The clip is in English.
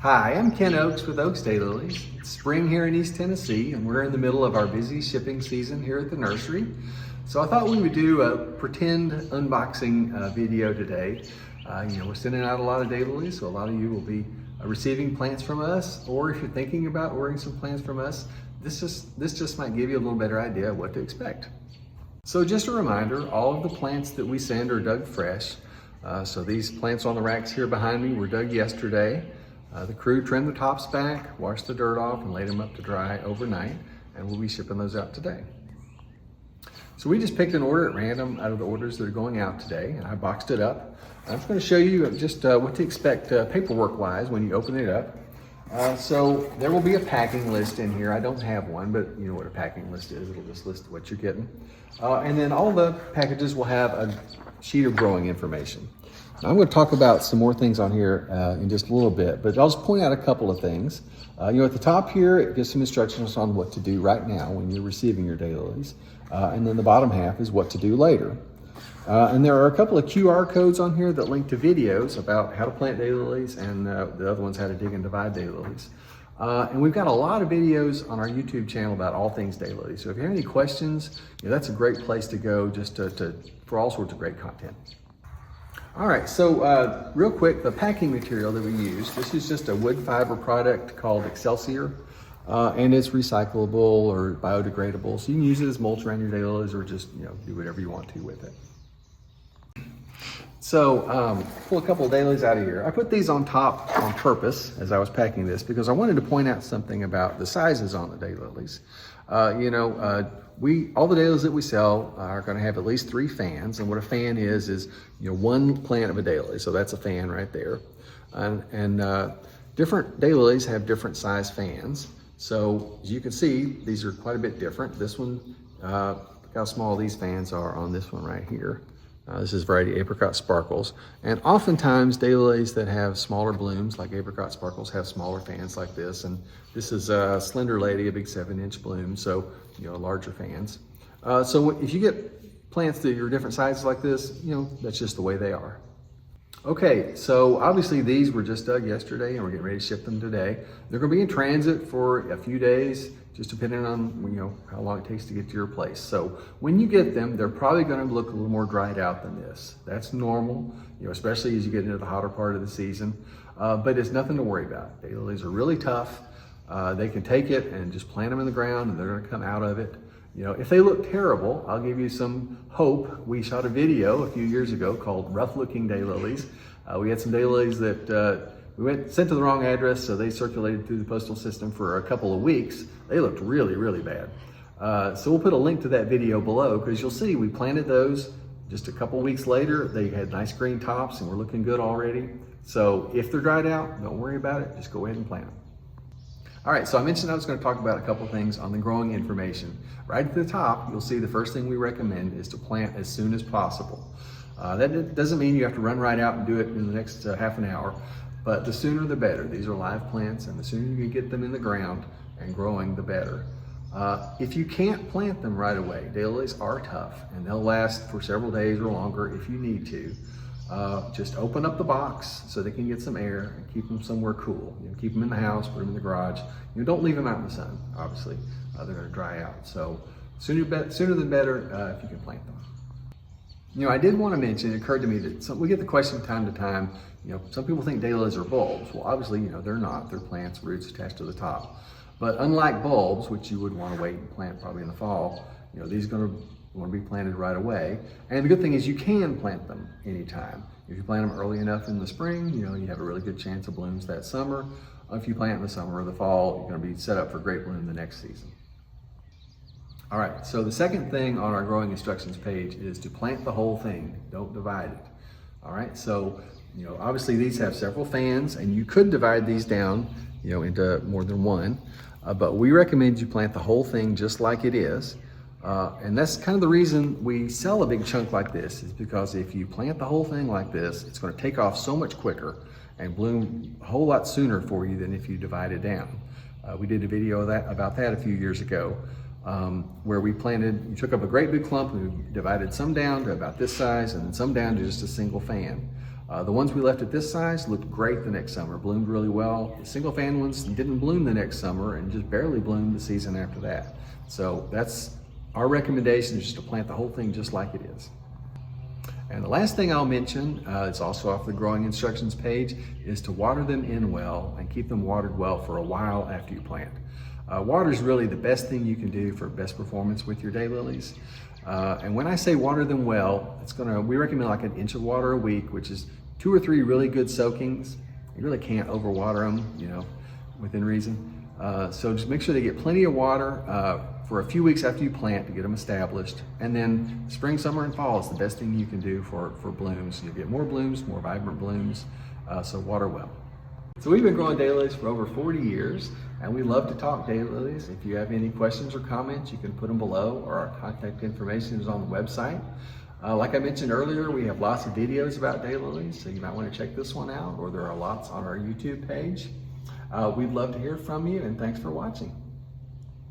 Hi, I'm Ken Oakes with Oakes Daylilies. It's spring here in East Tennessee, and we're in the middle of our busy shipping season here at the nursery. So I thought we would do a pretend unboxing video today. We're sending out a lot of daylilies, so a lot of you will be receiving plants from us, or if you're thinking about ordering some plants from us, this just might give you a little better idea of what to expect. So just a reminder, all of the plants that we send are dug fresh. So these plants on the racks here behind me were dug yesterday. The crew trimmed the tops back, washed the dirt off, and laid them up to dry overnight, and we'll be shipping those out today. So we just picked an order at random out of the orders that are going out today, and I boxed it up. I'm just going to show you just what to expect paperwork-wise when you open it up. So there will be a packing list in here. I don't have one, but you know what a packing list is. It'll just list what you're getting. And then all the packages will have a sheet of growing information. Now, I'm going to talk about some more things on here in just a little bit, but I'll just point out a couple of things. At the top here, it gives some instructions on what to do right now when you're receiving your daylilies. And then the bottom half is what to do later. And there are a couple of QR codes on here that link to videos about how to plant daylilies, and the other one's how to dig and divide daylilies. And we've got a lot of videos on our YouTube channel about all things daylilies. So if you have any questions, that's a great place to go just for all sorts of great content. All right, so real quick, the packing material that we use, this is just a wood fiber product called Excelsior, and it's recyclable or biodegradable. So you can use it as mulch around your daylilies or just do whatever you want to with it. So pull a couple of daylilies out of here. I put these on top on purpose as I was packing this because I wanted to point out something about the sizes on the daylilies. All the daylilies that we sell are going to have at least 3 fans, and what a fan is one plant of a daylily. So that's a fan right there, and different daylilies have different size fans. So as you can see, these are quite a bit different. This one, look how small these fans are on this one right here. This is variety Apricot Sparkles, and oftentimes daylilies that have smaller blooms like Apricot Sparkles have smaller fans like this, and this is a Slender Lady, a big 7-inch bloom, so larger fans. So if you get plants that are different sizes like this, that's just the way they are. Okay, so obviously these were just dug yesterday and we're getting ready to ship them today. They're going to be in transit for a few days, just depending on how long it takes to get to your place. So when you get them, they're probably going to look a little more dried out than this. That's normal, especially as you get into the hotter part of the season. But it's nothing to worry about. Daylilies are really tough. They can take it and just plant them in the ground, and they're going to come out of it. If they look terrible, I'll give you some hope. We shot a video a few years ago called Rough Looking Daylilies. We had some daylilies that we sent to the wrong address, so they circulated through the postal system for a couple of weeks. They looked really, really bad. So we'll put a link to that video below, because you'll see we planted those just a couple weeks later. They had nice green tops and were looking good already. So if they're dried out, don't worry about it. Just go ahead and plant them. All right, so I mentioned I was going to talk about a couple things on the growing information. Right at the top, you'll see the first thing we recommend is to plant as soon as possible. That doesn't mean you have to run right out and do it in the next half an hour, but the sooner the better. These are live plants, and the sooner you can get them in the ground and growing, the better. If you can't plant them right away, daylilies are tough, and they'll last for several days or longer if you need to. Just open up the box so they can get some air and keep them somewhere cool. Keep them in the house, put them in the garage. Don't leave them out in the sun, obviously. They're going to dry out. So sooner than better if you can plant them. I did want to mention, it occurred to me that we get the question time to time, some people think daylilies are bulbs. Well, obviously, they're not. They're plants, roots attached to the top. But unlike bulbs, which you would want to wait and plant probably in the fall, these are going to want to be planted right away. And the good thing is you can plant them anytime. If you plant them early enough in the spring, you have a really good chance of blooms that summer. If you plant in the summer or the fall, you're going to be set up for great bloom the next season. All right, so the second thing on our growing instructions page is to plant the whole thing. Don't divide it. All right, so obviously these have several fans, and you could divide these down into more than one, but we recommend you plant the whole thing just like it is. And that's kind of the reason we sell a big chunk like this, is because if you plant the whole thing like this, it's going to take off so much quicker and bloom a whole lot sooner for you than if you divide it down. We did a video about that a few years ago, where we took up a great big clump and we divided some down to about this size and some down to just a single fan. The ones we left at this size looked great the next summer, bloomed really well. The single fan ones didn't bloom the next summer and just barely bloomed the season after that. So that's our recommendation, is just to plant the whole thing just like it is. And the last thing I'll mention, it's also off the growing instructions page, is to water them in well and keep them watered well for a while after you plant. Water is really the best thing you can do for best performance with your daylilies. And when I say water them well, we recommend like 1 inch of water a week, which is 2 or 3 really good soakings. You really can't overwater them, within reason. So just make sure they get plenty of water for a few weeks after you plant to get them established. And then spring, summer, and fall is the best thing you can do for blooms. You'll get more blooms, more vibrant blooms, so water well. So we've been growing daylilies for over 40 years, and we love to talk daylilies. If you have any questions or comments, you can put them below, or our contact information is on the website. Like I mentioned earlier, we have lots of videos about daylilies, so you might want to check this one out, or there are lots on our YouTube page. We'd love to hear from you, and thanks for watching.